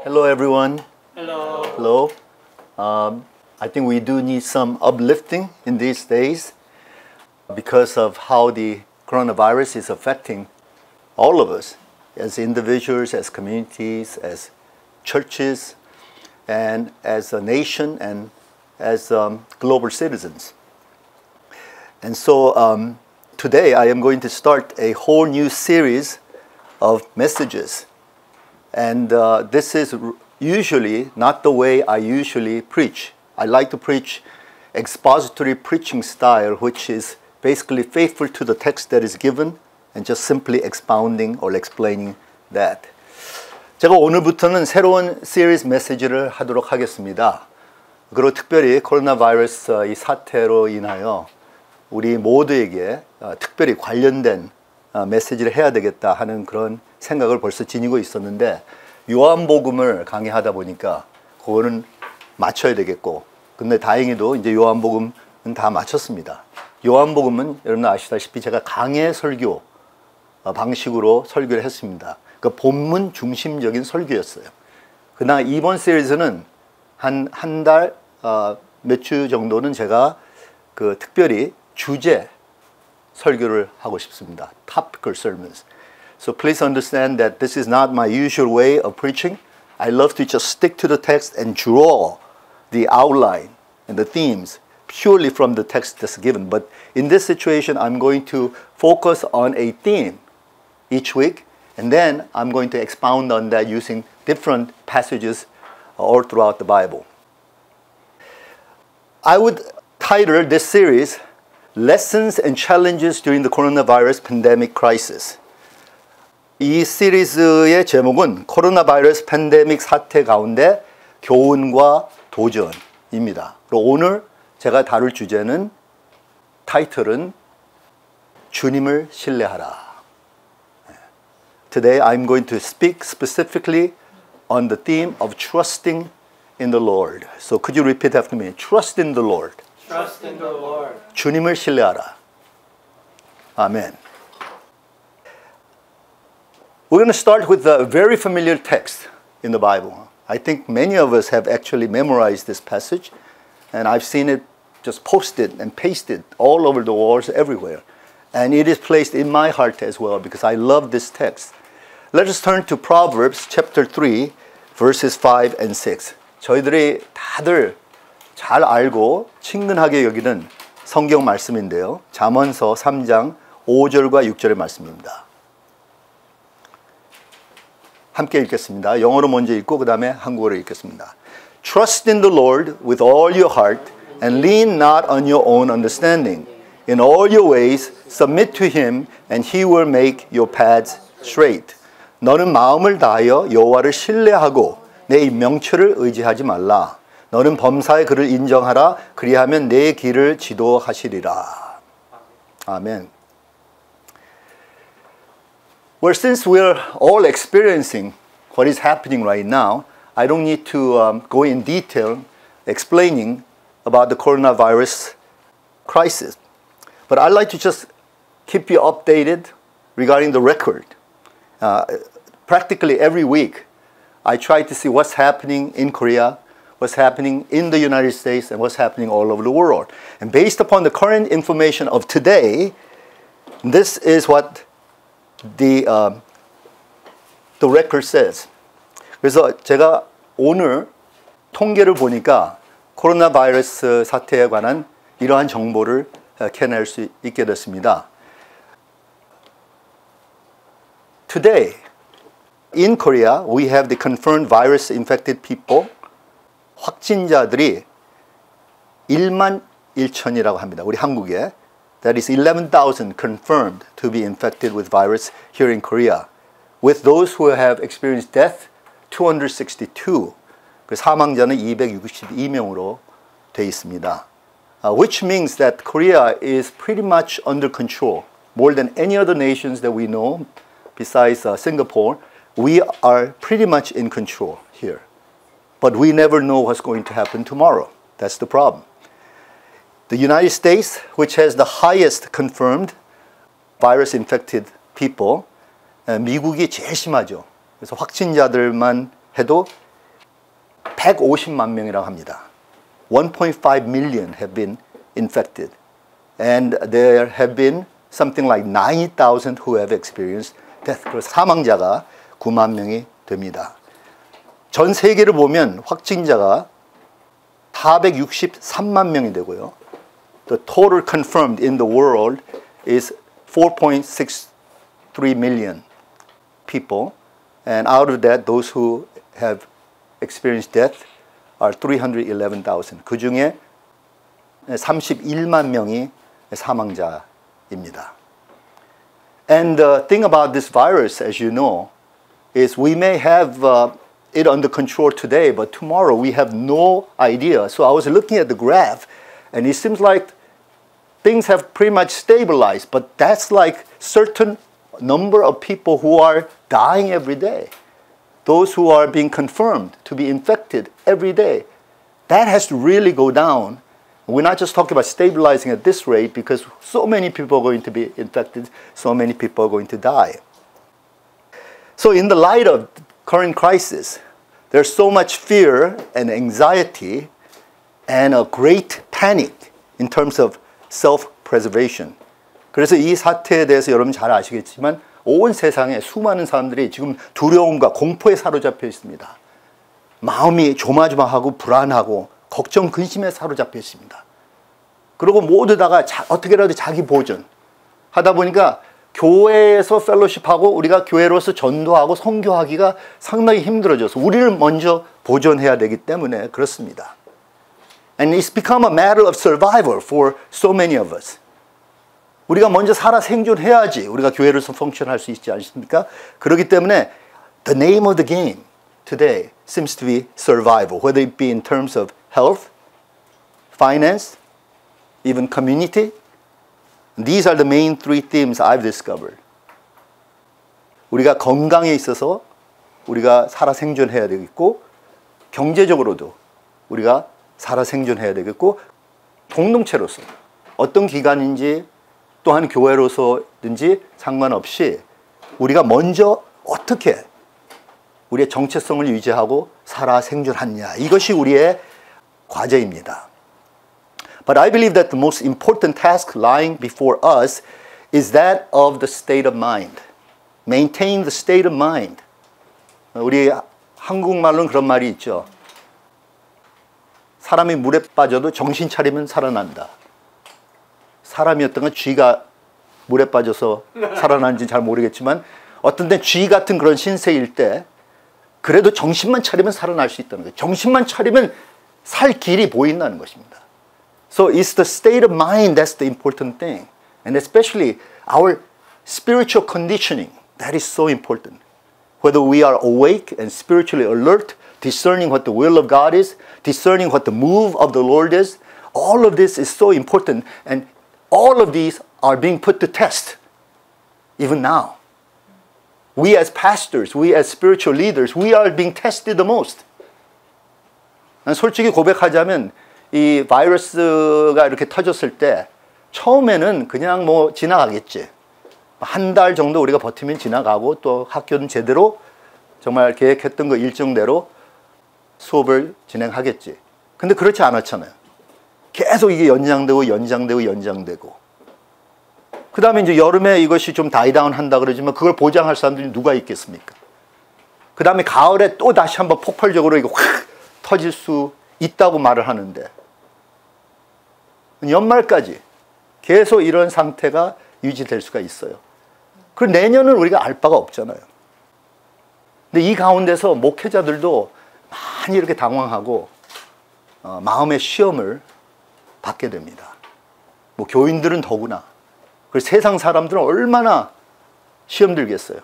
Hello, everyone. Hello. Hello. I think we do need some uplifting in these days because of how the coronavirus is affecting all of us as individuals, as communities, as churches, and as a nation, and as global citizens. And so today I am going to start a whole new series of messages. And this is usually not the way I usually preach. I like to preach expository preaching style, which is basically faithful to the text that is given and just simply expounding or explaining that. 제가 오늘부터는 새로운 시리즈 메시지를 하도록 하겠습니다. 그리고 특별히 코로나 바이러스 이 사태로 인하여 우리 모두에게 특별히 관련된 메시지를 해야 되겠다 하는 그런 생각을 벌써 지니고 있었는데 요한복음을 강의하다 보니까 그거는 맞춰야 되겠고, 근데 다행히도 이제 요한복음은 다 마쳤습니다. 요한복음은 여러분 아시다시피 제가 강해 설교 방식으로 설교를 했습니다. 그 본문 중심적인 설교였어요. 그러나 이번 시리즈는 한 달 몇 주 정도는 제가 그 특별히 주제 설교를 하고 싶습니다. Topical sermons. So please understand that this is not my usual way of preaching. I love to just stick to the text and draw the outline and the themes purely from the text that's given. But in this situation, I'm going to focus on a theme each week, and then I'm going to expound on that using different passages all throughout the Bible. I would title this series Lessons and Challenges During the Coronavirus Pandemic Crisis. 이 시리즈의 제목은 코로나 바이러스 팬데믹 사태 가운데 교훈과 도전입니다. 그리고 오늘 제가 다룰 주제는 타이틀은 주님을 신뢰하라. Today I'm going to speak specifically on the theme of trusting in the Lord. So could you repeat after me? Trust in the Lord. Trust in the Lord. 주님을 신뢰하라. 아멘. We're going to start with a very familiar text in the Bible. I think many of us have actually memorized this passage, and I've seen it just posted and pasted all over the walls everywhere. And it is placed in my heart as well because I love this text. Let us turn to Proverbs chapter 3, verses 5 and 6. 저희들이 다들 잘 알고 친근하게 여기는 성경 말씀인데요. 잠언서 3장 5절과 6절의 말씀입니다. 함께 읽겠습니다. 영어로 먼저 읽고 그 다음에 한국어로 읽겠습니다. Trust in the Lord with all your heart and lean not on your own understanding. In all your ways submit to him and he will make your paths straight. 너는 마음을 다하여 여호와를 신뢰하고 내 명철을 의지하지 말라. 너는 범사의 그를 인정하라. 그리하면 내 길을 지도하시리라. 아멘. Well, since we're all experiencing what is happening right now, I don't need to go in detail explaining about the coronavirus crisis. But I'd like to just keep you updated regarding the record. Practically every week, I try to see what's happening in Korea, what's happening in the United States, and what's happening all over the world. And based upon the current information of today, this is what the record says. 그래서 제가 오늘 통계를 보니까 코로나 바이러스 사태에 관한 이러한 정보를 캐낼 수 있게 됐습니다. Today, in Korea, we have the confirmed virus infected people. 확진자들이 1만 1천이라고 합니다. 우리 한국에. That is 11,000 confirmed to be infected with virus here in Korea. With those who have experienced death, 262. 사망자는 262명으로 되어 있습니다. Which means that Korea is pretty much under control. More than any other nations that we know, besides Singapore, we are pretty much in control here. But we never know what's going to happen tomorrow. That's the problem. The United States, which has the highest confirmed virus infected people, 미국이 제일 심하죠. 그래서 확진자들만 해도 150만 명이라고 합니다. 1.5 million have been infected. And there have been something like 90,000 who have experienced death. 그래서 사망자가 9만 명이 됩니다. 전 세계를 보면 확진자가 463만 명이 되고요. The total confirmed in the world is 4.63 million people. And out of that, those who have experienced death are 311,000. 그 중에 31만 명이 사망자입니다. And the thing about this virus, as you know, is we may have it under control today, but tomorrow we have no idea. So I was looking at the graph, and it seems like things have pretty much stabilized, but that's like certain number of people who are dying every day. Those who are being confirmed to be infected every day. That has to really go down. We're not just talking about stabilizing at this rate because so many people are going to be infected, so many people are going to die. So in the light of current crisis, there's so much fear and anxiety and a great panic in terms of self-preservation. 그래서 이 사태에 대해서 여러분 잘 아시겠지만 온 세상에 수많은 사람들이 지금 두려움과 공포에 사로잡혀 있습니다. 마음이 조마조마하고 불안하고 걱정, 근심에 사로잡혀 있습니다. 그리고 모두 다가 어떻게라도 자기 보존 하다 보니까 교회에서 펠로십하고 우리가 교회로서 전도하고 선교하기가 상당히 힘들어져서 우리를 먼저 보존해야 되기 때문에 그렇습니다. And it's become a matter of survival for so many of us. 우리가 먼저 살아 생존해야지 우리가 교회로서 펑션할 수 있지 않습니까? 그렇기 때문에 the name of the game today seems to be survival, whether it be in terms of health, finance, even community. These are the main three themes I've discovered. 우리가 건강에 있어서 우리가 살아 생존해야 되겠고 경제적으로도 우리가 살아 생존해야 되겠고 공동체로서 어떤 기관인지 또한 교회로서든지 상관없이 우리가 먼저 어떻게 우리의 정체성을 유지하고 살아 생존하느냐 이것이 우리의 과제입니다. But I believe that the most important task lying before us is that of the state of mind. Maintain the state of mind. 우리 한국말로는 그런 말이 있죠. 사람이 물에 빠져도 정신 차리면 살아난다. 사람이었던 건 쥐가 물에 빠져서 살아난지 잘 모르겠지만 어떤 때 쥐 같은 그런 신세일 때 그래도 정신만 차리면 살아날 수 있다는 거예요. 정신만 차리면 살 길이 보인다는 것입니다. So it's the state of mind that's the important thing. And especially our spiritual conditioning, that is so important. Whether we are awake and spiritually alert, discerning what the will of God is, discerning what the move of the Lord is, all of this is so important. And all of these are being put to test, even now. We as pastors, we as spiritual leaders, we are being tested the most. 솔직히 고백하자면 이 바이러스가 이렇게 터졌을 때 처음에는 그냥 뭐 지나가겠지. 한 달 정도 우리가 버티면 지나가고 또 학교는 제대로 정말 계획했던 거 일정대로 수업을 진행하겠지. 근데 그렇지 않았잖아요. 계속 이게 연장되고 그 다음에 이제 여름에 이것이 좀 다이다운 한다 그러지만 그걸 보장할 사람들이 누가 있겠습니까? 그 다음에 가을에 또 다시 한번 폭발적으로 이거 확 터질 수 있다고 말을 하는데 연말까지 계속 이런 상태가 유지될 수가 있어요. 그리고 내년은 우리가 알 바가 없잖아요. 근데 이 가운데서 목회자들도 많이 이렇게 당황하고 마음의 시험을 받게 됩니다. 뭐 교인들은 더구나. 그리고 세상 사람들은 얼마나 시험 들겠어요.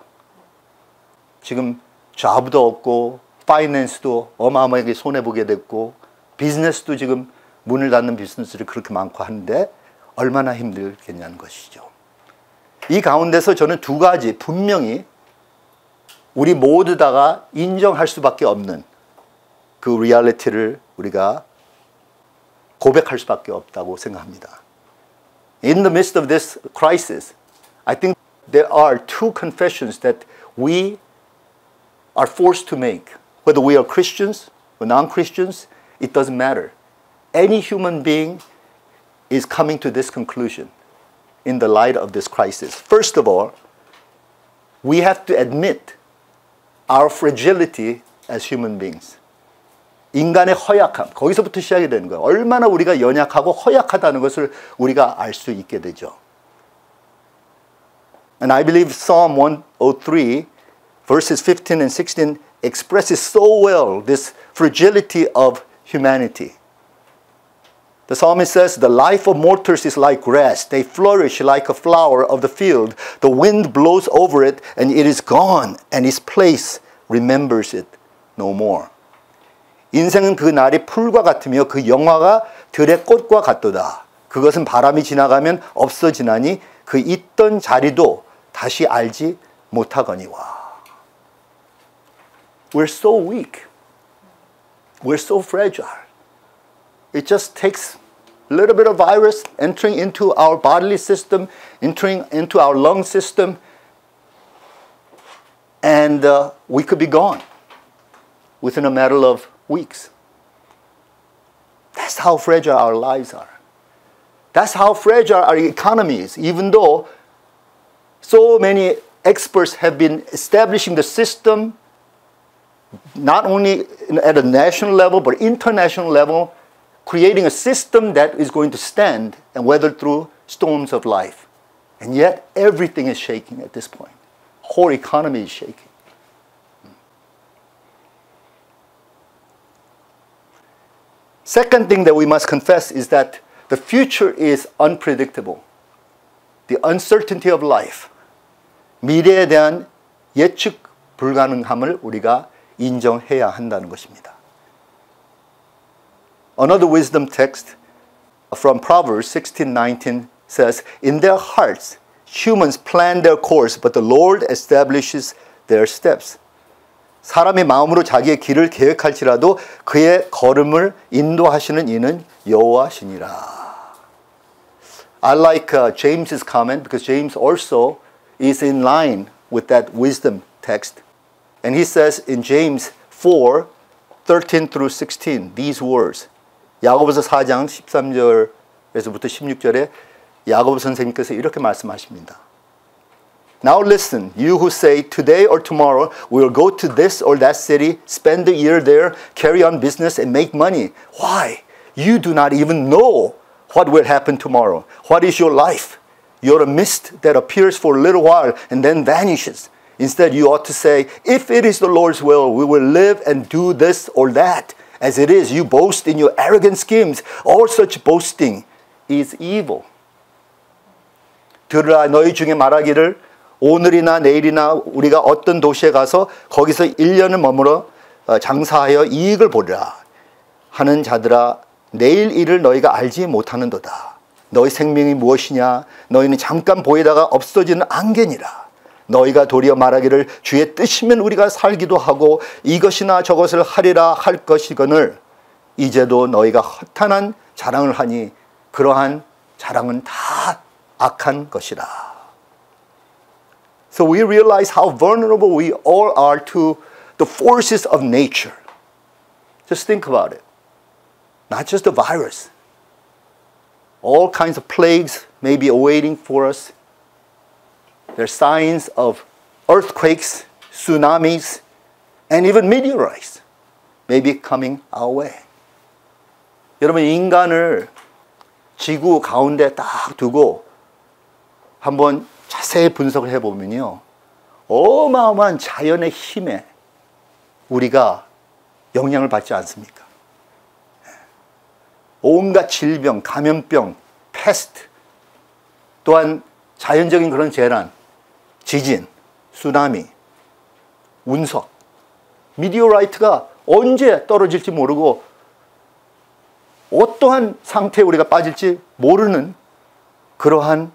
지금 잡도 없고 파이낸스도 어마어마하게 손해보게 됐고 비즈니스도 지금 문을 닫는 비즈니스들이 그렇게 많고 하는데 얼마나 힘들겠냐는 것이죠. 이 가운데서 저는 두 가지 분명히 우리 모두 다가 인정할 수밖에 없는 그 리얼리티를 우리가 고백할 수밖에 없다고 생각합니다. In the midst of this crisis, I think there are two confessions that we are forced to make, whether we are Christians for non-Christians, it doesn't matter. Any human being is coming to this conclusion in the light of this crisis. First of all, we have to admit our fragility as human beings. 인간의 허약함, 거기서부터 시작이 되는 거예요. 얼마나 우리가 연약하고 허약하다는 것을 우리가 알 수 있게 되죠. And I believe Psalm 103, verses 15 and 16 expresses so well this fragility of humanity. The psalmist says, the life of mortals is like grass. They flourish like a flower of the field. The wind blows over it, and it is gone, and its place remembers it no more. 인생은 그 날이 풀과 같으며 그 영화가 들의 꽃과 같도다. 그것은 바람이 지나가면 없어지나니 그 있던 자리도 다시 알지 못하거니와. We're so weak. We're so fragile. It just takes a little bit of virus entering into our bodily system, entering into our lung system, and we could be gone within a matter of weeks. That's how fragile our lives are. That's how fragile our economy is, even though so many experts have been establishing the system, not only at a national level, but international level, creating a system that is going to stand and weather through storms of life. And yet, everything is shaking at this point. Whole economy is shaking. Second thing that we must confess is that the future is unpredictable. The uncertainty of life. 미래에 대한 예측 불가능함을 우리가 인정해야 한다는 것입니다. Another wisdom text from Proverbs 16:19 says, in their hearts humans plan their course, but the Lord establishes their steps. 사람의 마음으로 자기의 길을 계획할지라도 그의 걸음을 인도하시는 이는 여호와시니라. I like James's comment because James also is in line with that wisdom text. And he says in James 4:13 through 16 these words. 야고보서 4장 13절에서부터 16절에 야고보 선생님께서 이렇게 말씀하십니다. Now listen, you who say today or tomorrow we will go to this or that city, spend a year there, carry on business and make money. Why? You do not even know what will happen tomorrow. What is your life? You're a mist that appears for a little while and then vanishes. Instead, you ought to say, if it is the Lord's will, we will live and do this or that. As it is, you boast in your arrogant schemes. All such boasting is evil. 들으라, 너희 중에 말하기를 오늘이나 내일이나 우리가 어떤 도시에 가서 거기서 1년을 머물러 장사하여 이익을 보리라 하는 자들아, 내일 일을 너희가 알지 못하는도다. 너희 생명이 무엇이냐? 너희는 잠깐 보이다가 없어지는 안개니라. 너희가 도리어 말하기를 주의 뜻이면 우리가 살기도 하고 이것이나 저것을 하리라 할 것이거늘 이제도 너희가 허탄한 자랑을 하니 그러한 자랑은 다 악한 것이라. So we realize how vulnerable we all are to the forces of nature. Just think about it. Not just the virus. All kinds of plagues may be awaiting for us. There are signs of earthquakes, tsunamis, and even meteorites may be coming our way. 여러분, 인간을 지구 가운데 딱 두고 한번 자세히 분석을 해보면요. 어마어마한 자연의 힘에 우리가 영향을 받지 않습니까? 온갖 질병, 감염병, 패스트, 또한 자연적인 그런 재난, 지진, 쓰나미, 운석, 미디어라이트가 언제 떨어질지 모르고 어떠한 상태에 우리가 빠질지 모르는 그러한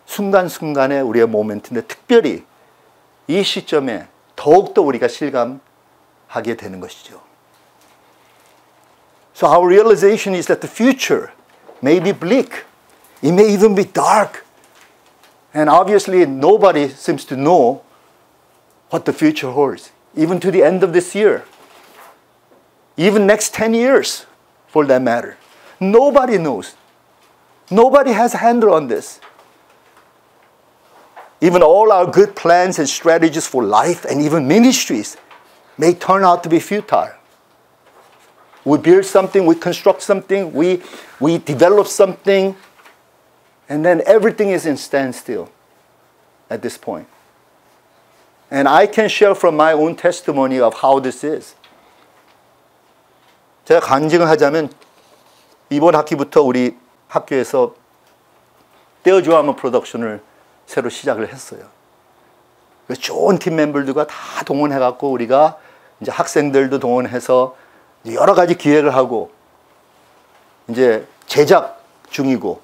순간순간의 우리의 모멘트인데 특별히 이 시점에 더욱더 우리가 실감하게 되는 것이죠. So our realization is that the future may be bleak. It may even be dark. And obviously nobody seems to know what the future holds, even to the end of this year. even next 10 years for that matter. Nobody knows. Nobody has a handle on this. Even all our good plans and strategies for life and even ministries may turn out to be futile. We build something, we construct something, we develop something, and then everything is in standstill at this point. And I can share from my own testimony of how this is. 제가 간증을 하자면 이번 학기부터 우리 학교에서 떼어주아머 프로덕션을 새로 시작을 했어요. 좋은 팀 멤버들과 다 동원해갖고 우리가 이제 학생들도 동원해서 여러 가지 기획을 하고 이제 제작 중이고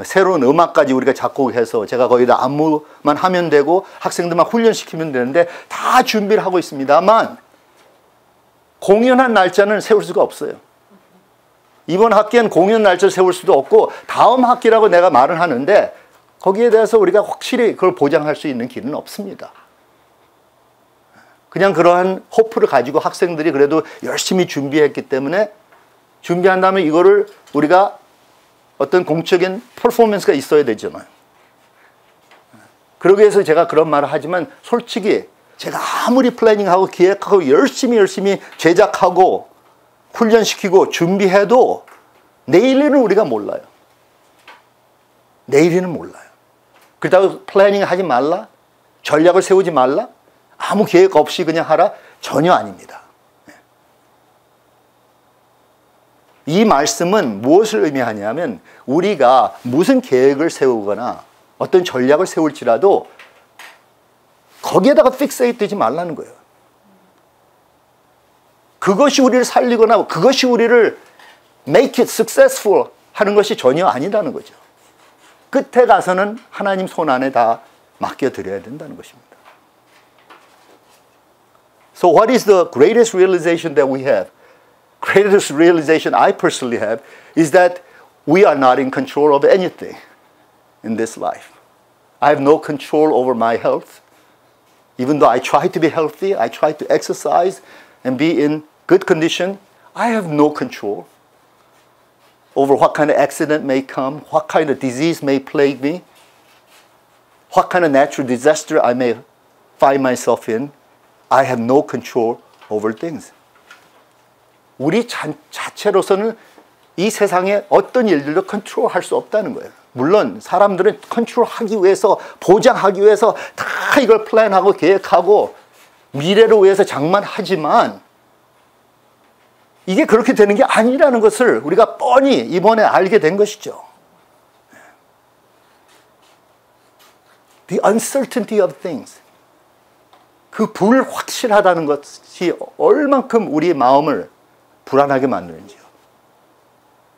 새로운 음악까지 우리가 작곡해서 제가 거기다 안무만 하면 되고 학생들만 훈련시키면 되는데 다 준비를 하고 있습니다만 공연한 날짜는 세울 수가 없어요. 이번 학기엔 공연 날짜를 세울 수도 없고 다음 학기라고 내가 말을 하는데 거기에 대해서 우리가 확실히 그걸 보장할 수 있는 길은 없습니다. 그냥 그러한 호프를 가지고 학생들이 그래도 열심히 준비했기 때문에 준비한 다음에 이거를 우리가 어떤 공적인 퍼포먼스가 있어야 되잖아요. 그러기 위해서 제가 그런 말을 하지만 솔직히 제가 아무리 플래닝하고 기획하고 열심히 제작하고 훈련시키고 준비해도 내일은 우리가 몰라요. 내일은 몰라요. 그렇다고 플래닝 하지 말라? 전략을 세우지 말라? 아무 계획 없이 그냥 하라? 전혀 아닙니다. 이 말씀은 무엇을 의미하냐면 우리가 무슨 계획을 세우거나 어떤 전략을 세울지라도 거기에다가 픽세이트 되지 말라는 거예요. 그것이 우리를 살리거나 그것이 우리를 make it successful 하는 것이 전혀 아니라는 거죠. 끝에 가서는 하나님 손 안에 다 맡겨드려야 된다는 것입니다. So what is the greatest realization that we have? Greatest realization I personally have is that we are not in control of anything in this life. I have no control over my health. Even though I try to be healthy, I try to exercise and be in good condition, I have no control over what kind of accident may come, what kind of disease may plague me, what kind of natural disaster I may find myself in. I have no control over things. 우리 자체로서는 이 세상의 어떤 일들도 컨트롤할 수 없다는 거예요. 물론 사람들은 컨트롤하기 위해서 보장하기 위해서 다 이걸 플랜하고 계획하고 미래를 위해서 장만하지만 이게 그렇게 되는 게 아니라는 것을 우리가 뻔히 이번에 알게 된 것이죠. The uncertainty of things. 그 불확실하다는 것이 얼만큼 우리의 마음을 불안하게 만드는지요.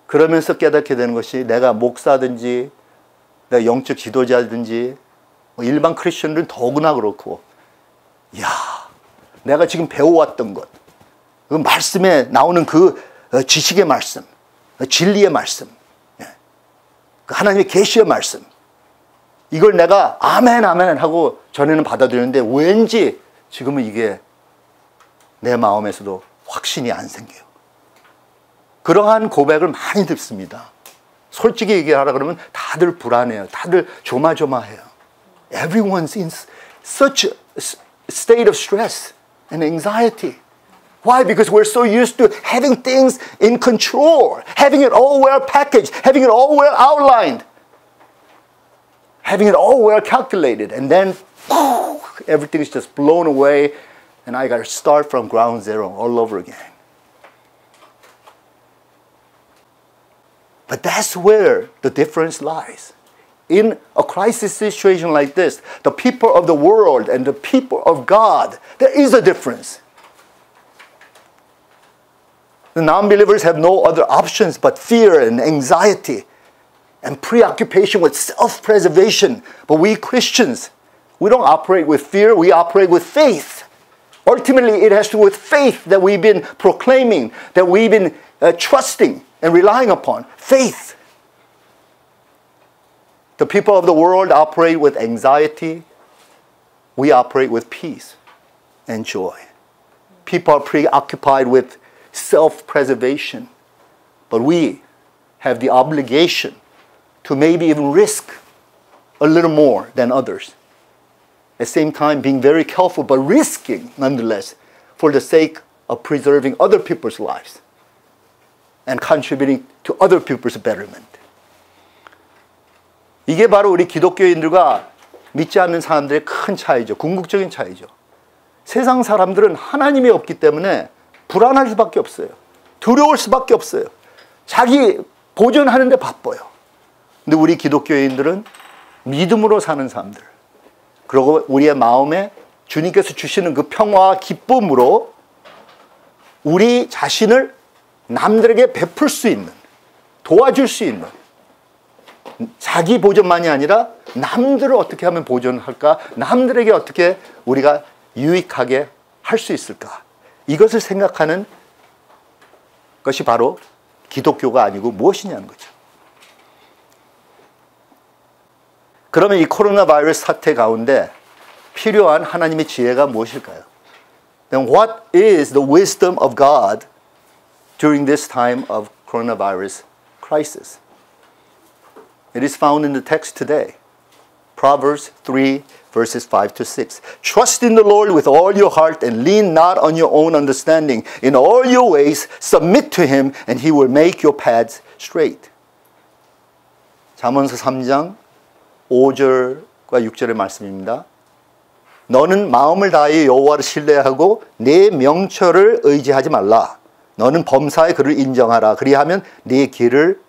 그러면서 깨닫게 되는 것이 내가 목사든지 내가 영적 지도자든지 일반 크리스천들은 더구나 그렇고 야, 내가 지금 배워왔던 것 그 말씀에 나오는 그 지식의 말씀, 진리의 말씀, 그 하나님의 계시의 말씀 이걸 내가 아멘 아멘 하고 전에는 받아들였는데 왠지 지금은 이게 내 마음에서도 확신이 안 생겨요. 그러한 고백을 많이 듣습니다. 솔직히 얘기하라 그러면 다들 불안해요. 다들 조마조마해요. Everyone's in such a state of stress and anxiety. Why? Because we're so used to having things in control, having it all well packaged, having it all well outlined, having it all well calculated, and then everything is just blown away, and I got to start from ground zero all over again. But that's where the difference lies. In a crisis situation like this, the people of the world and the people of God, there is a difference. The non-believers have no other options but fear and anxiety and preoccupation with self-preservation. But we Christians, we don't operate with fear, we operate with faith. Ultimately, it has to do with faith that we've been proclaiming, that we've been trusting and relying upon. Faith. The people of the world operate with anxiety. We operate with peace and joy. People are preoccupied with self-preservation. But we have the obligation to maybe even risk a little more than others. At the same time, being very careful, but risking nonetheless for the sake of preserving other people's lives and contributing to other people's betterment. 이게 바로 우리 기독교인들과 믿지 않는 사람들의 큰 차이죠. 궁극적인 차이죠. 세상 사람들은 하나님이 없기 때문에 불안할 수밖에 없어요. 두려울 수밖에 없어요. 자기 보존하는 데 바빠요. 근데 우리 기독교인들은 믿음으로 사는 사람들. 그리고 우리의 마음에 주님께서 주시는 그 평화와 기쁨으로 우리 자신을 남들에게 베풀 수 있는, 도와줄 수 있는, 자기 보존만이 아니라 남들을 어떻게 하면 보존할까? 남들에게 어떻게 우리가 유익하게 할 수 있을까? 이것을 생각하는 것이 바로 기독교가 아니고 무엇이냐는 거죠. 그러면 이 코로나 바이러스 사태 가운데 필요한 하나님의 지혜가 무엇일까요? Then what is the wisdom of God during this time of coronavirus crisis? It is found in the text today. Proverbs 3 verses 5 to 6. Trust in the Lord with all your heart and lean not on your own understanding. In all your ways submit to Him and He will make your paths straight. 잠언서 3장 5절과 6절의 말씀입니다. 너는 마음을 다하여 여호와를 신뢰하고 내 명철을 의지하지 말라. 너는 범사의 그를 인정하라. 그리하면 네 길을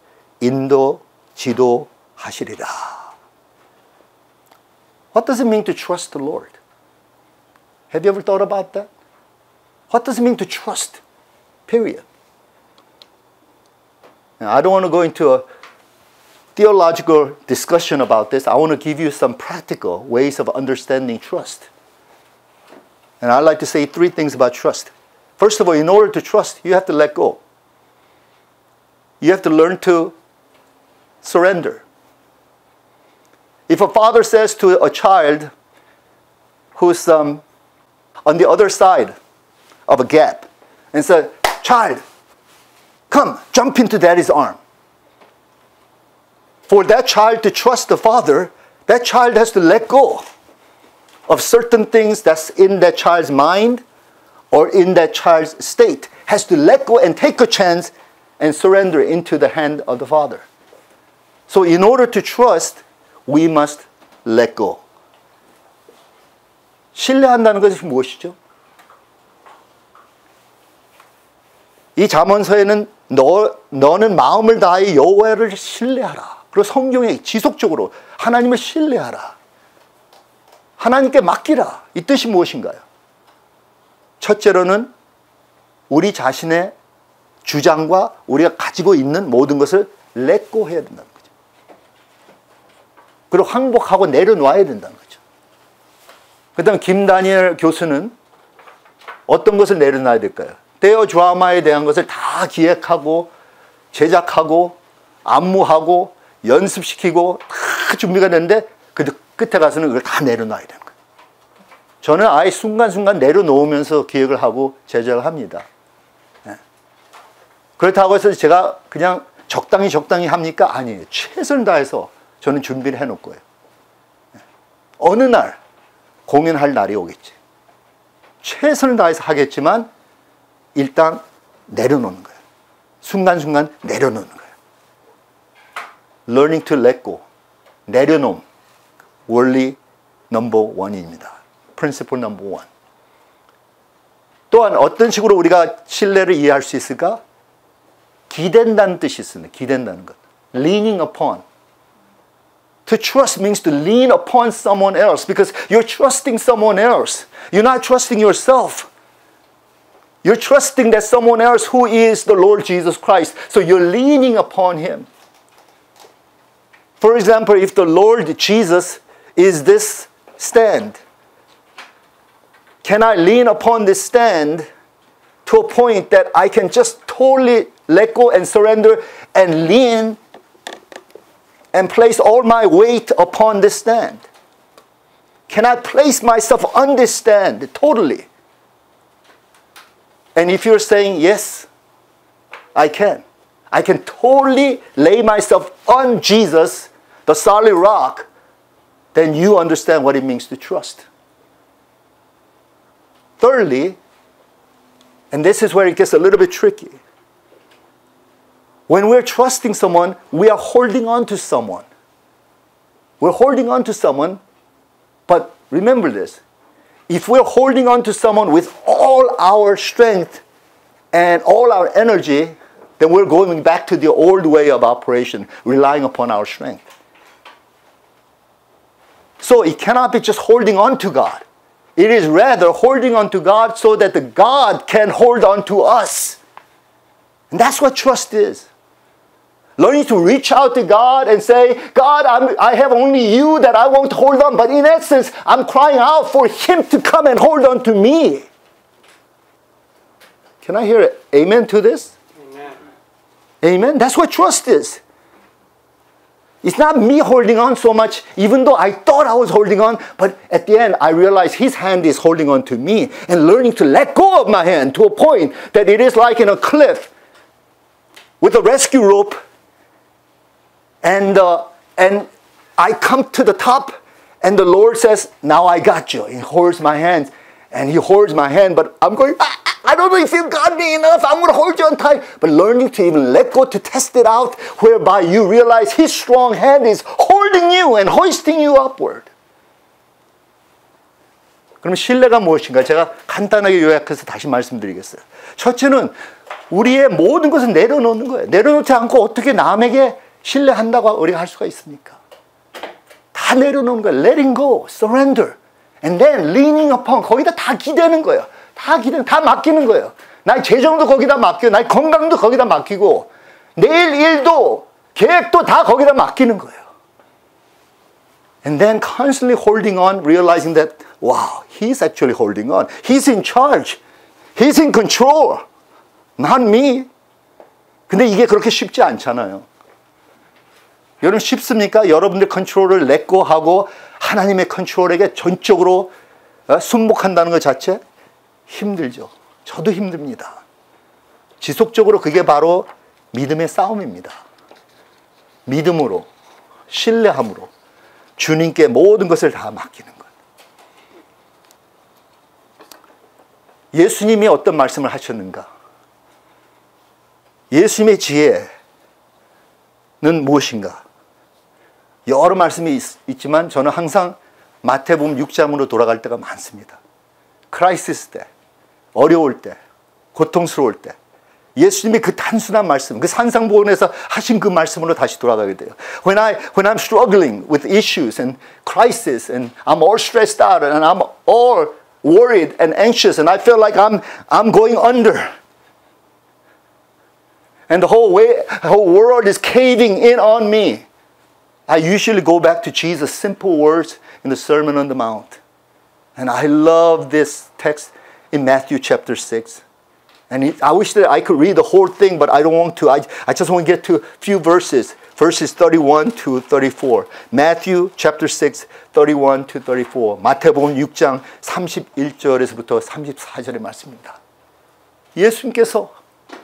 지도하시리라. What does it mean to trust the Lord? Have you ever thought about that? What does it mean to trust? Period. Now, I don't want to go into a theological discussion about this. I want to give you some practical ways of understanding trust. And I'd like to say three things about trust. First of all, in order to trust, you have to let go. You have to learn to surrender. If a father says to a child who's on the other side of a gap and says, child, come, jump into daddy's arm. For that child to trust the father, that child has to let go of certain things that's in that child's mind or in that child's state. Has to let go and take a chance and surrender into the hand of the father. So in order to trust, we must let go. 신뢰한다는 것이 무엇이죠? 이 잠언서에는 너는 마음을 다하여 여호와를 신뢰하라. 그리고 성경에 지속적으로 하나님을 신뢰하라. 하나님께 맡기라. 이 뜻이 무엇인가요? 첫째로는 우리 자신의 주장과 우리가 가지고 있는 모든 것을 let go 해야 된다는 거죠. 그리고 항복하고 내려놔야 된다는 거죠. 그 다음 김다니엘 교수는 어떤 것을 내려놔야 될까요? 대여 드라마에 대한 것을 다 기획하고 제작하고 안무하고 연습시키고 다 준비가 됐는데 그 끝에 가서는 그걸 다 내려놔야 되는 거예요. 저는 아예 순간순간 내려놓으면서 기획을 하고 제작을 합니다. 그렇다고 해서 제가 그냥 적당히 합니까? 아니에요. 최선을 다해서 저는 준비를 해놓을 거예요. 어느 날 공연할 날이 오겠지. 최선을 다해서 하겠지만 일단 내려놓는 거예요. 순간순간 내려놓는 거예요. Learning to let go. 내려놓음. 원리 넘버 원입니다. Principle number one. 또한 어떤 식으로 우리가 신뢰를 이해할 수 있을까? 기댄다는 뜻이 있습니다. 기댄다는 것. Leaning upon. To trust means to lean upon someone else because you're trusting someone else. You're not trusting yourself. You're trusting that someone else who is the Lord Jesus Christ. So you're leaning upon Him. For example, if the Lord Jesus is this stand, can I lean upon this stand to a point that I can just totally let go and surrender and lean and place all my weight upon this stand? Can I place myself on this stand totally? And if you're saying, yes, I can totally lay myself on Jesus, the solid rock, then you understand what it means to trust. Thirdly, and this is where it gets a little bit tricky. When we're trusting someone, we are holding on to someone. We're holding on to someone, but remember this. If we're holding on to someone with all our strength and all our energy, then we're going back to the old way of operation, relying upon our strength. So it cannot be just holding on to God. It is rather holding on to God so that the God can hold on to us. And that's what trust is. Learning to reach out to God and say, God, I have only you that I won't hold on. But in essence, I'm crying out for Him to come and hold on to me. Can I hear an amen to this? Amen. Amen. That's what trust is. It's not me holding on so much, even though I thought I was holding on, but at the end I realized His hand is holding on to me, and learning to let go of my hand to a point that it is like in a cliff with a rescue rope, and I come to the top, and the Lord says, now I got you. He holds my hands, and He holds my hand, but I'm going, I don't know if you got me enough. I'm going to hold you on tight. But learning to even let go, to test it out, whereby you realize His strong hand is holding you and hoisting you upward. 그럼 신뢰가 무엇인가? 제가 간단하게 요약해서 다시 말씀드리겠어요. 첫째는 우리의 모든 것을 내려놓는 거예요. 내려놓지 않고 어떻게 남에게 신뢰한다고 우리가 할 수가 있습니까? 다 내려놓는 거예요. Letting go, surrender. And then leaning upon, 거기다 다 기대는 거예요. 다 맡기는 거예요. 나의 재정도 거기다 맡기고, 나의 건강도 거기다 맡기고, 내일 일도, 계획도 다 거기다 맡기는 거예요. And then constantly holding on, realizing that, wow, He's actually holding on. He's in charge. He's in control. Not me. 근데 이게 그렇게 쉽지 않잖아요. 여러분 쉽습니까? 여러분들 컨트롤을 let go 하고 하나님의 컨트롤에게 전적으로 순복한다는 것 자체? 힘들죠. 저도 힘듭니다. 지속적으로 그게 바로 믿음의 싸움입니다. 믿음으로, 신뢰함으로 주님께 모든 것을 다 맡기는 것. 예수님이 어떤 말씀을 하셨는가? 예수님의 지혜는 무엇인가? 여러 말씀이 있지만 저는 항상 마태복음 6장으로 돌아갈 때가 많습니다. 크라이시스 때, 어려울 때, 고통스러울 때 예수님이 그 단순한 말씀, 그 산상보훈에서 하신 그 말씀으로 다시 돌아가게 돼요. When I'm struggling with issues and crisis and I'm all stressed out and I'm all worried and anxious and I feel like I'm going under and the whole world is caving in on me, I usually go back to Jesus' simple words in the Sermon on the Mount. And I love this text in Matthew chapter 6. And I wish that I could read the whole thing, but I don't want to. I just want to get to a few verses. Verses 31 to 34. Matthew chapter 6, 31 to 34. 마태복음 6장 31절에서부터 34절의 말씀입니다. 예수님께서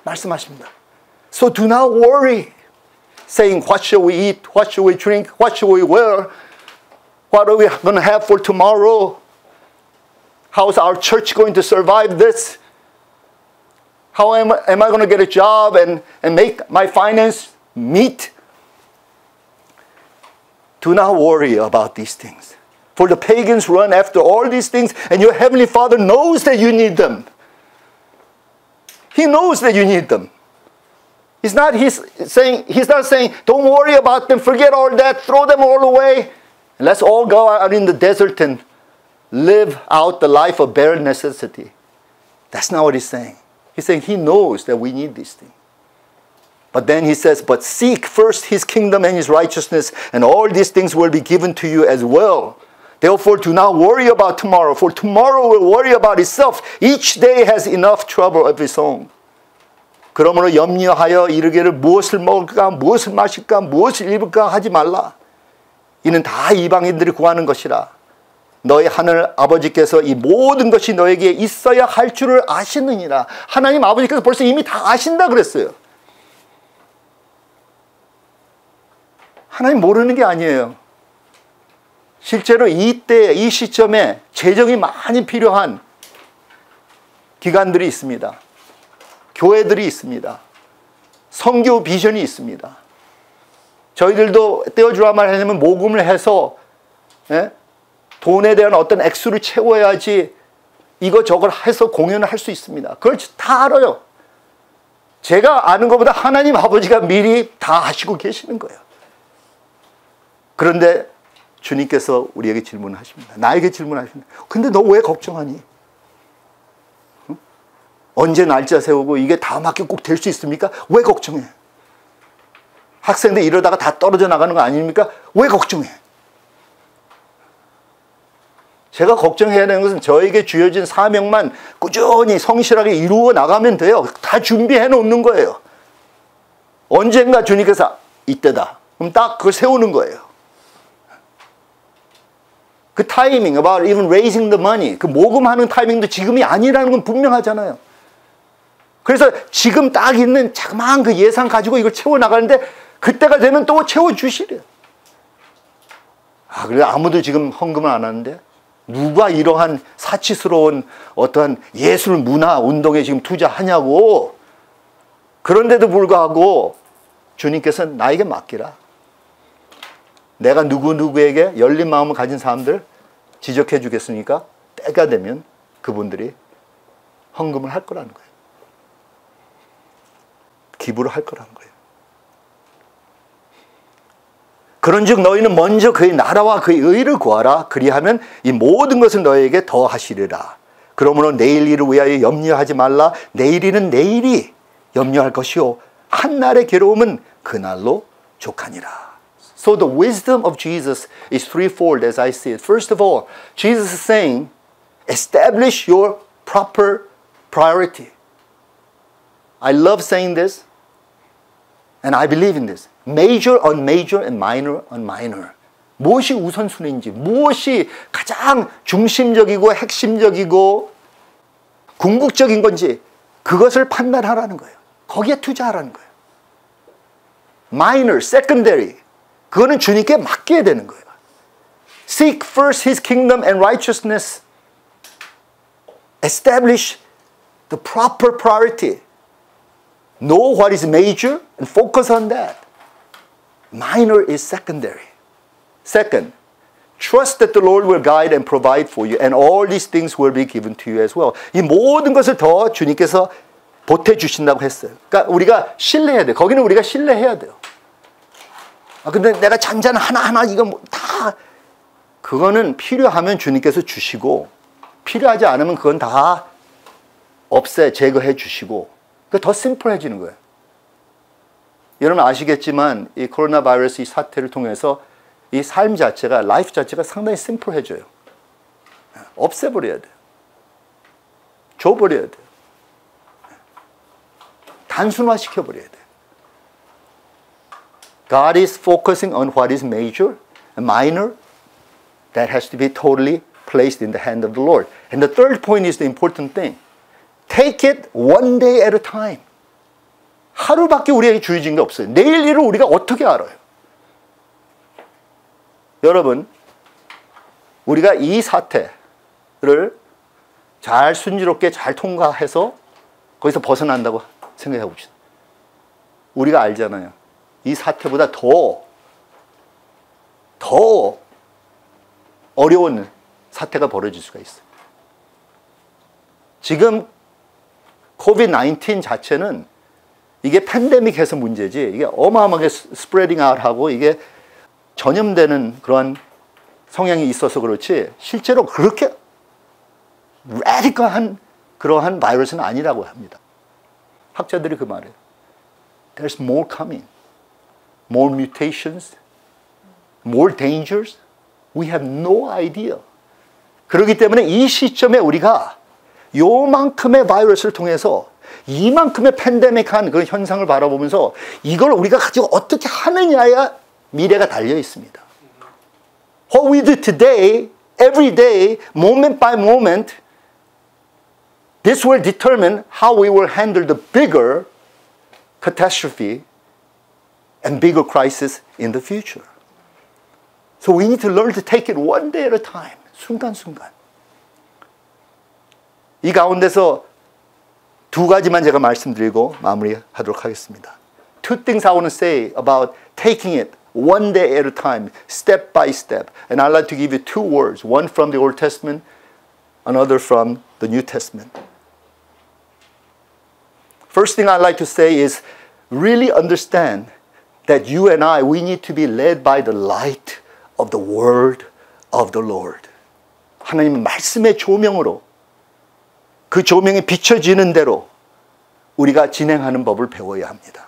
말씀하십니다. So do not worry, saying, what shall we eat? What shall we drink? What shall we wear? What are we going to have for tomorrow? How is our church going to survive this? How am I going to get a job and make my finance meet? Do not worry about these things. For the pagans run after all these things, and your heavenly Father knows that you need them. He knows that you need them. He's not saying, don't worry about them, forget all that, throw them all away. Let's all go out in the desert and live out the life of bare necessity. That's not what He's saying. He's saying He knows that we need these things. But then He says, but seek first His kingdom and His righteousness, and all these things will be given to you as well. Therefore, do not worry about tomorrow, for tomorrow will worry about itself. Each day has enough trouble of its own. 그러므로 염려하여 이르기를 무엇을 먹을까, 무엇을 마실까, 무엇을 입을까 하지 말라. 이는 다 이방인들이 구하는 것이라. 너희 하늘 아버지께서 이 모든 것이 너에게 있어야 할 줄을 아시느니라. 하나님 아버지께서 벌써 이미 다 아신다 그랬어요. 하나님 모르는 게 아니에요. 실제로 이때, 이 시점에 재정이 많이 필요한 기관들이 있습니다. 교회들이 있습니다. 선교 비전이 있습니다. 저희들도 떼어주라만 하려면 모금을 해서 돈에 대한 어떤 액수를 채워야지 이거저걸 해서 공연을 할 수 있습니다. 그걸 다 알아요. 제가 아는 것보다 하나님 아버지가 미리 다 하시고 계시는 거예요. 그런데 주님께서 우리에게 질문하십니다. 나에게 질문하십니다. 근데 너 왜 걱정하니? 응? 언제 날짜 세우고 이게 다 맞게 꼭 될 수 있습니까? 왜 걱정해? 학생들 이러다가 다 떨어져 나가는 거 아닙니까? 왜 걱정해? 제가 걱정해야 되는 것은 저에게 주어진 사명만 꾸준히 성실하게 이루어 나가면 돼요. 다 준비해 놓는 거예요. 언젠가 주님께서 이때다. 그럼 딱 그걸 세우는 거예요. 그 타이밍, about even raising the money, 그 모금하는 타이밍도 지금이 아니라는 건 분명하잖아요. 그래서 지금 딱 있는 자그마한 그 예산 가지고 이걸 채워나가는데 그때가 되면 또 채워주시래요. 그래 아무도 지금 헌금을 안 하는데? 누가 이러한 사치스러운 어떠한 예술 문화 운동에 지금 투자하냐고. 그런데도 불구하고 주님께서는 나에게 맡기라. 내가 누구누구에게 열린 마음을 가진 사람들 지적해 주겠으니까 때가 되면 그분들이 헌금을 할 거라는 거예요. 기부를 할 거라는 거예요. 그런즉 너희는 먼저 그의 나라와 그의 의를 구하라. 그리하면 이 모든 것을 너희에게 더하시리라. 그러므로 내일 일을 위하여 염려하지 말라. 내일 일은 내일이 염려할 것이요 한날의 괴로움은 그날로 족하니라. So the wisdom of Jesus is threefold as I see it. First of all, Jesus is saying, establish your proper priority. I love saying this, and I believe in this. Major on major and minor on minor. 무엇이 우선순위인지, 무엇이 가장 중심적이고 핵심적이고 궁극적인 건지 그것을 판단하라는 거예요. 거기에 투자하라는 거예요. Minor, secondary. 그거는 주님께 맡겨야 되는 거예요. Seek first His kingdom and righteousness. Establish the proper priority. Know what is major and focus on that. Minor is secondary. Second, trust that the Lord will guide and provide for you and all these things will be given to you as well. 이 모든 것을 더 주님께서 보태주신다고 했어요. 그러니까 우리가 신뢰해야 돼요. 거기는 우리가 신뢰해야 돼요. 근데 내가 잔잔 하나하나 이거 다 그거는 필요하면 주님께서 주시고 필요하지 않으면 그건 다 제거해 주시고 더 심플해지는 거예요. 여러분 아시겠지만 이 코로나 바이러스 이 사태를 통해서 이 삶 자체가 라이프 자체가 상당히 심플해져요. 없애버려야 돼요. 줘버려야 돼요. 단순화시켜버려야 돼요. God is focusing on what is major and minor. That has to be totally placed in the hand of the Lord. And the third point is the important thing. Take it one day at a time. 하루밖에 우리에게 주어진 게 없어요. 내일 일을 우리가 어떻게 알아요? 여러분, 우리가 이 사태를 잘 순조롭게 잘 통과해서 거기서 벗어난다고 생각해 봅시다. 우리가 알잖아요. 이 사태보다 더 어려운 사태가 벌어질 수가 있어요. 지금 COVID-19 자체는 이게 팬데믹해서 문제지 이게 어마어마하게 스프레딩 아웃하고 이게 전염되는 그러한 성향이 있어서 그렇지 실제로 그렇게 라디컬한 그러한 바이러스는 아니라고 합니다. 학자들이 그 말해요. There's more coming. More mutations. More dangers. We have no idea. 그렇기 때문에 이 시점에 우리가 요만큼의 바이러스를 통해서 이만큼의 팬데믹한 그런 현상을 바라보면서 이걸 우리가 가지고 어떻게 하느냐에 미래가 달려 있습니다. What we do today, every day, moment by moment, this will determine how we will handle the bigger catastrophe and bigger crisis in the future. So we need to learn to take it one day at a time. 순간순간. 이 가운데서 두 가지만 제가 말씀드리고 마무리하도록 하겠습니다. Two things I want to say about taking it one day at a time, step by step. And I'd like to give you two words, one from the Old Testament, another from the New Testament. First thing I'd like to say is really understand that you and I, we need to be led by the light of the word of the Lord. 하나님의 말씀의 조명으로 그 조명이 비춰지는 대로 우리가 진행하는 법을 배워야 합니다.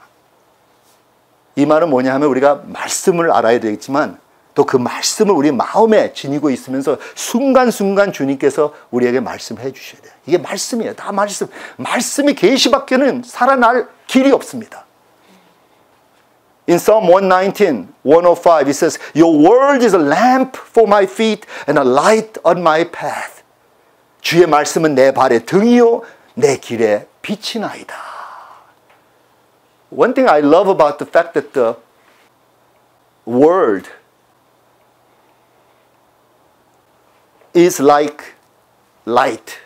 이 말은 뭐냐 하면 우리가 말씀을 알아야 되겠지만 또 그 말씀을 우리 마음에 지니고 있으면서 순간순간 주님께서 우리에게 말씀해 주셔야 돼요. 이게 말씀이에요. 다 말씀. 말씀이 계시밖에는 살아날 길이 없습니다. In Psalm 119, 105, it says, Your word is a lamp for my feet and a light on my path. 주의 말씀은 내 발의 등이요 내 길의 빛이나이다. One thing I love about the fact that the word is like light,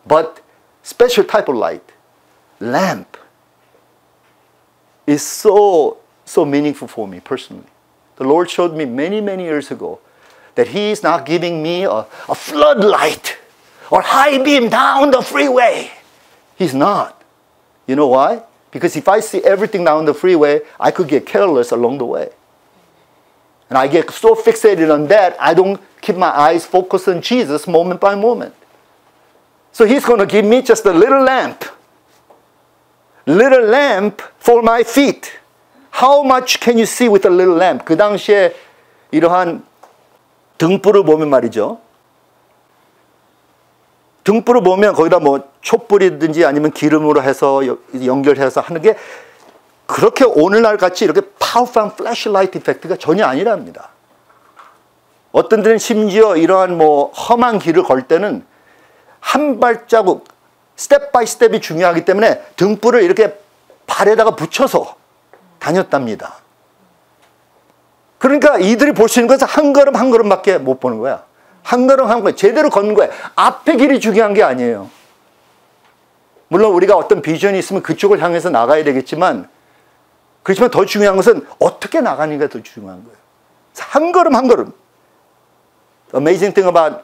but special type of light. Lamp is so meaningful for me personally. The Lord showed me many years ago that He is not giving me a floodlight or high beam down the freeway. He's not. You know why? Because if I see everything down the freeway, I could get careless along the way. And I get so fixated on that, I don't keep my eyes focused on Jesus moment by moment. So He's going to give me just a little lamp for my feet. How much can you see with a little lamp? 그 당시에 이러한 등불을 보면 말이죠. 등불을 보면 거기다 뭐 촛불이든지 아니면 기름으로 해서 연결해서 하는 게 그렇게 오늘날 같이 이렇게 파워풀한 플래시라이트 이펙트가 전혀 아니랍니다. 어떤 데는 심지어 이러한 뭐 험한 길을 걸 때는 한 발자국 스텝 바이 스텝이 중요하기 때문에 등불을 이렇게 발에다가 붙여서 다녔답니다. 그러니까 이들이 볼 수 있는 것은 한 걸음 한 걸음밖에 못 보는 거야. 한 걸음 한 걸음 제대로 걷는 거야. 앞에 길이 중요한 게 아니에요. 물론 우리가 어떤 비전이 있으면 그쪽을 향해서 나가야 되겠지만 그렇지만 더 중요한 것은 어떻게 나가는가 더 중요한 거예요. 한 걸음 한 걸음. The amazing thing about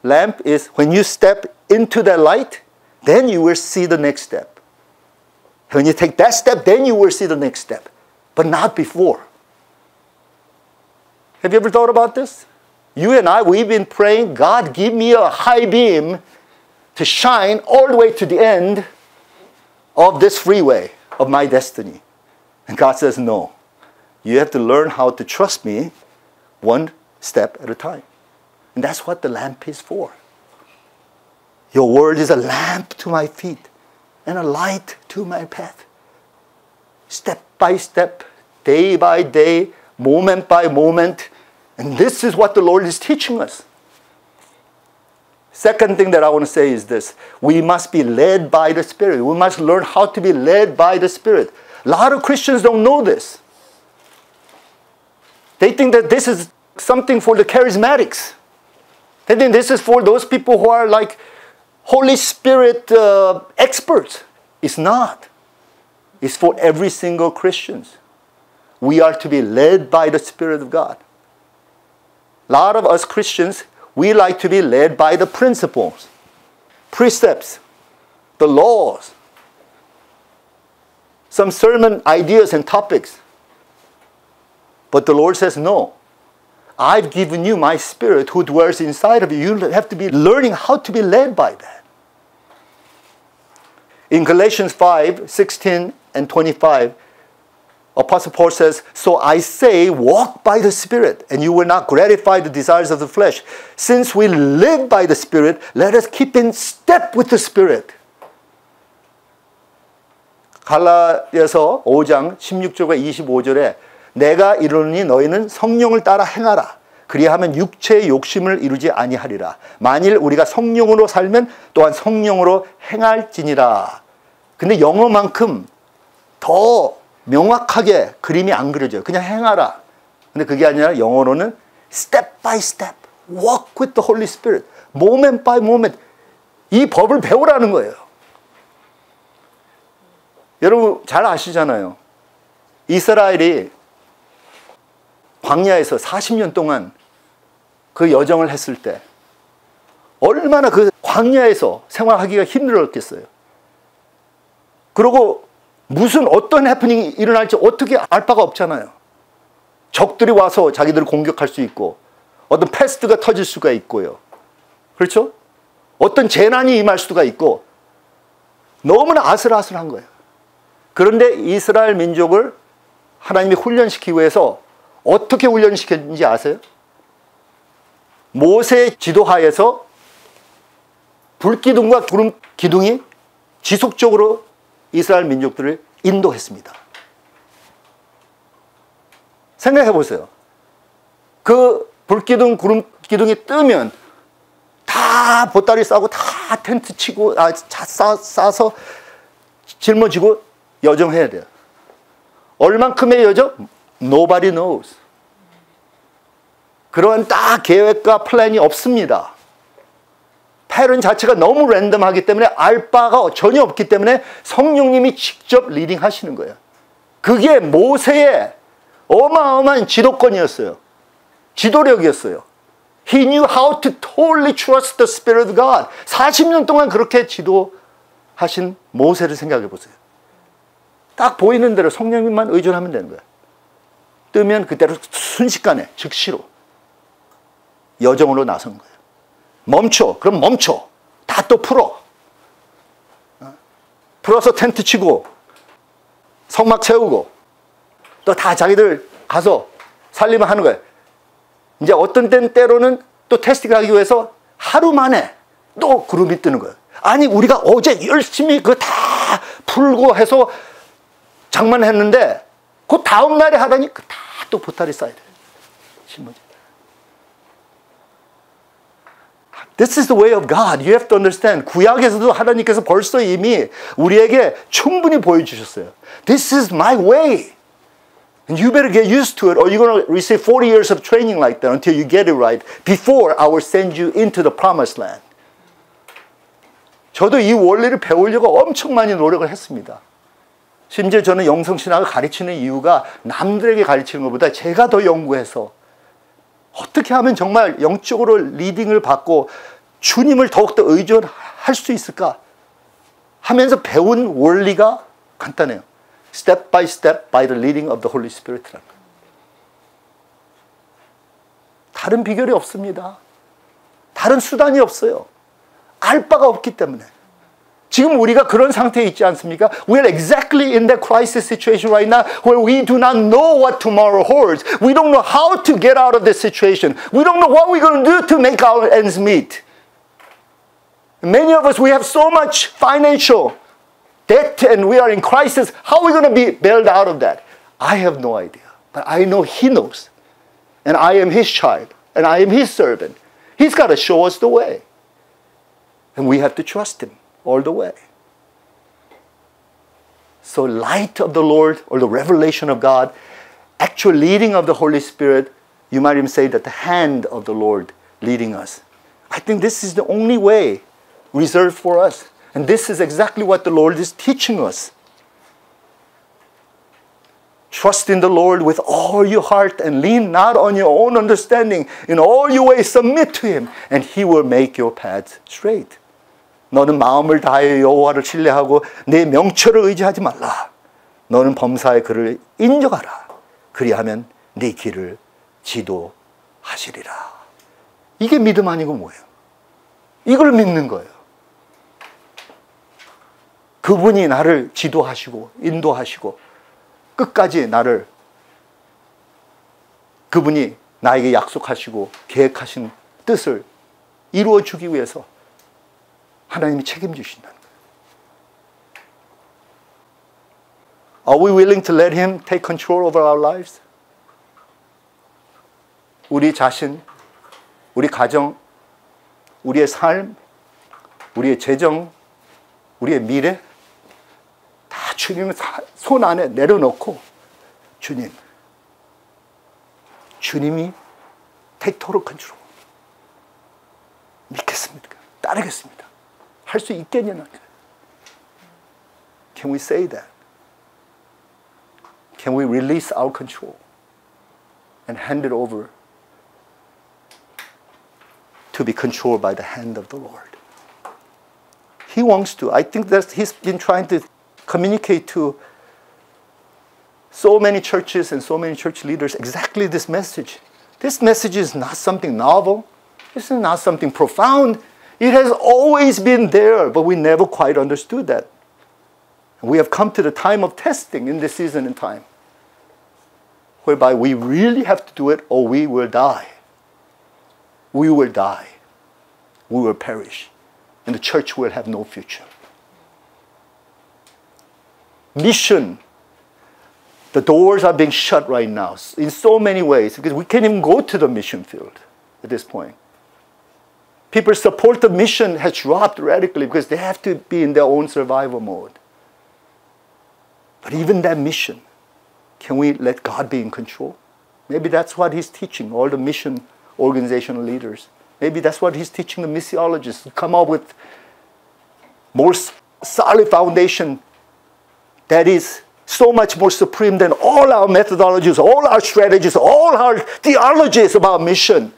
lamp is when you step into that light, then you will see the next step. When you take that step, then you will see the next step. But not before. Have you ever thought about this? You and I, we've been praying, God, give me a high beam to shine all the way to the end of this freeway of my destiny. And God says, no. You have to learn how to trust me one step at a time. And that's what the lamp is for. Your word is a lamp to my feet and a light to my path. Step by step, day by day, moment by moment. And this is what the Lord is teaching us. Second thing that I want to say is this. We must be led by the Spirit. We must learn how to be led by the Spirit. A lot of Christians don't know this. They think that this is something for the charismatics. They think this is for those people who are like Holy Spirit experts. It's not. It's for every single Christian. We are to be led by the Spirit of God. A lot of us Christians, we like to be led by the principles, precepts, the laws, some sermon ideas and topics. But the Lord says, no. I've given you my Spirit who dwells inside of you. You have to be learning how to be led by that. In Galatians 5, 16 and 25, Apostle Paul says, so I say, walk by the Spirit, and you will not gratify the desires of the flesh. Since we live by the Spirit, let us keep in step with the Spirit. 갈라디아서 5장 16절과 25절에 내가 이르노니 너희는 성령을 따라 행하라. 그리하면 육체의 욕심을 이루지 아니하리라. 만일 우리가 성령으로 살면 또한 성령으로 행할지니라. 근데 영어만큼 더 명확하게 그림이 안 그려져요. 그냥 행하라. 근데 그게 아니라 영어로는 step by step, walk with the Holy Spirit, moment by moment. 이 법을 배우라는 거예요. 여러분 잘 아시잖아요. 이스라엘이 광야에서 40년 동안 그 여정을 했을 때 얼마나 그 광야에서 생활하기가 힘들었겠어요. 그리고 무슨 어떤 해프닝이 일어날지 어떻게 알 바가 없잖아요. 적들이 와서 자기들을 공격할 수 있고 어떤 패스트가 터질 수가 있고요. 그렇죠? 어떤 재난이 임할 수가 있고 너무나 아슬아슬한 거예요. 그런데 이스라엘 민족을 하나님이 훈련시키기 위해서 어떻게 훈련시켰는지 아세요? 모세의 지도하에서 불기둥과 구름 기둥이 지속적으로 이스라엘 민족들을 인도했습니다. 생각해 보세요. 그 불기둥, 구름 기둥이 뜨면 다 보따리 싸고 다 텐트 치고 싸서 짊어지고 여정해야 돼요. 얼만큼의 여정? Nobody knows. 그런 딱 계획과 플랜이 없습니다. 패런 자체가 너무 랜덤하기 때문에 알 바가 전혀 없기 때문에 성령님이 직접 리딩 하시는 거예요. 그게 모세의 어마어마한 지도권이었어요. 지도력이었어요. He knew how to totally trust the Spirit of God. 40년 동안 그렇게 지도하신 모세를 생각해 보세요. 딱 보이는 대로 성령님만 의존하면 되는 거예요. 뜨면 그대로 순식간에 즉시로 여정으로 나선 거예요. 멈춰. 그럼 멈춰. 다 또 풀어. 풀어서 텐트 치고 성막 채우고 또 다 자기들 가서 살림을 하는 거예요. 이제 어떤 때로는 또 테스팅을 하기 위해서 하루 만에 또 구름이 뜨는 거예요. 아니 우리가 어제 열심히 그거 다 풀고 해서 장만했는데 그 다음 날에 하다니 다 또 보따리 쌓여야 돼요. This is the way of God. You have to understand. 구약에서도 하나님께서 벌써 이미 우리에게 충분히 보여주셨어요. This is my way. And you better get used to it or you're going to receive 40 years of training like that until you get it right before I will send you into the promised land. 저도 이 원리를 배우려고 엄청 많이 노력을 했습니다. 심지어 저는 영성신학을 가르치는 이유가 남들에게 가르치는 것보다 제가 더 연구해서 어떻게 하면 정말 영적으로 리딩을 받고 주님을 더욱더 의존할 수 있을까 하면서 배운 원리가 간단해요. Step by step by the leading of the Holy Spirit라는 거예요. 다른 비결이 없습니다. 다른 수단이 없어요. 알 바가 없기 때문에. 지금 우리가 그런 상태에 있지 않습니까? We are exactly in that crisis situation right now where we do not know what tomorrow holds. We don't know how to get out of this situation. We don't know what we're going to do to make our ends meet. Many of us, we have so much financial debt and we are in crisis. How are we going to be bailed out of that? I have no idea. But I know He knows. And I am His child. And I am His servant. He's got to show us the way. And we have to trust Him all the way. So light of the Lord or the revelation of God, actual leading of the Holy Spirit, you might even say that the hand of the Lord leading us. I think this is the only way reserved for us. And this is exactly what the Lord is teaching us. Trust in the Lord with all your heart and lean not on your own understanding. In all your ways submit to Him and He will make your paths straight. 너는 마음을 다하여 여호와를 신뢰하고 내 명철을 의지하지 말라. 너는 범사의 그를 인정하라. 그리하면 네 길을 지도하시리라. 이게 믿음 아니고 뭐예요? 이걸 믿는 거예요. 그분이 나를 지도하시고 인도하시고 끝까지 나를 그분이 나에게 약속하시고 계획하신 뜻을 이루어 주기 위해서 하나님이 책임지신다는 거예요. Are we willing to let Him take control over our lives? 우리 자신, 우리 가정, 우리의 삶, 우리의 재정, 우리의 미래 다 주님을 손 안에 내려놓고 주님이 take total control. 믿겠습니까? 따르겠습니다. 할 수 있겠냐는 거예요. Can we say that? Can we release our control and hand it over to be controlled by the hand of the Lord? He wants to. I think that he's been trying to communicate to so many churches and so many church leaders exactly this message. This message is not something novel. This is not something profound. It has always been there, but we never quite understood that. We have come to the time of testing in this season and time, whereby we really have to do it or we will die. We will die. We will perish. And the church will have no future. Mission. The doors are being shut right now in so many ways because we can't even go to the mission field at this point. People's support the mission has dropped radically because they have to be in their own survival mode. But even that mission, can we let God be in control? Maybe that's what he's teaching all the mission organizational leaders. Maybe that's what he's teaching the missiologists to come up with more solid foundation that is so much more supreme than all our methodologies, all our strategies, all our theologies about mission.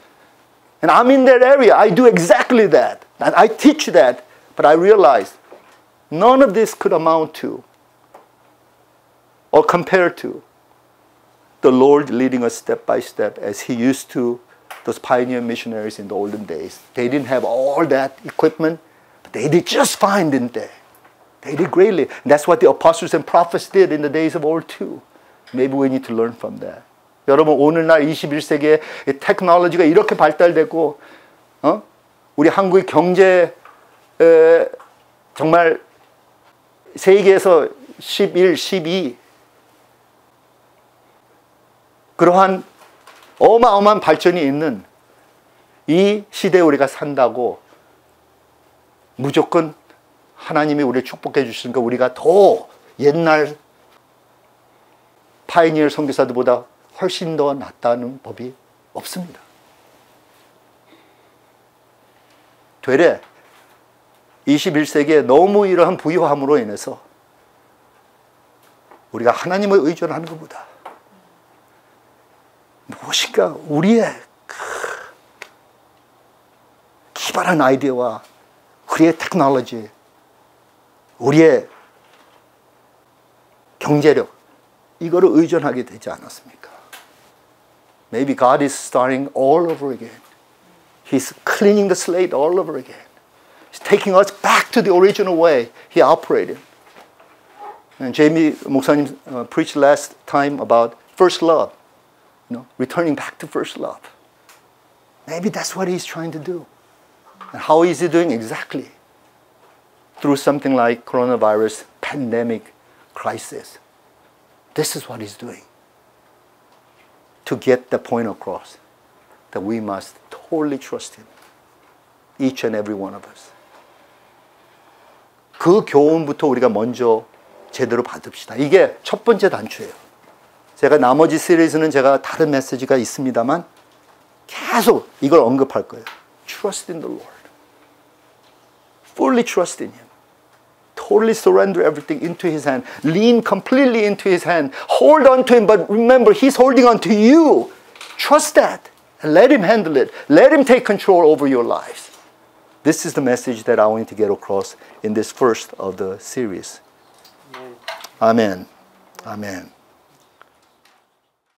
And I'm in that area. I do exactly that. And I teach that. But I realize none of this could amount to or compare to the Lord leading us step by step as he used to those pioneer missionaries in the olden days. They didn't have all that equipment, but they did just fine, didn't they? They did greatly. And that's what the apostles and prophets did in the days of old too. Maybe we need to learn from that. 여러분, 오늘날 21세기에 테크놀로지가 이렇게 발달되고 우리 한국의 경제 정말 세계에서 11, 12 그러한 어마어마한 발전이 있는 이 시대에 우리가 산다고 무조건 하나님이 우리를 축복해 주시니까 우리가 더 옛날 파이니어 선교사들보다 훨씬 더 낫다는 법이 없습니다. 되레 21세기에 너무 이러한 부유함으로 인해서 우리가 하나님을 의존하는 것보다 무엇인가 우리의 기발한 아이디어와 우리의 테크놀로지, 우리의 경제력 이거를 의존하게 되지 않았습니까? Maybe God is starting all over again. He's cleaning the slate all over again. He's taking us back to the original way He operated. And Jamie 목사님 preached last time about first love. Returning back to first love. Maybe that's what he's trying to do. And how is he doing exactly? Through something like coronavirus pandemic crisis. This is what he's doing. To get the point across that we must totally trust him. Each and every one of us. 그 교훈부터 우리가 먼저 제대로 받읍시다. 이게 첫 번째 단추예요. 제가 나머지 시리즈는 제가 다른 메시지가 있습니다만 계속 이걸 언급할 거예요. Trust in the Lord. Fully trust in Him. Totally surrender everything into His hand. Lean completely into His hand. Hold on to Him, but remember He's holding on to you. Trust that and let Him handle it. Let Him take control over your lives. This is the message that I want to get across in this first of the series. Amen. Amen.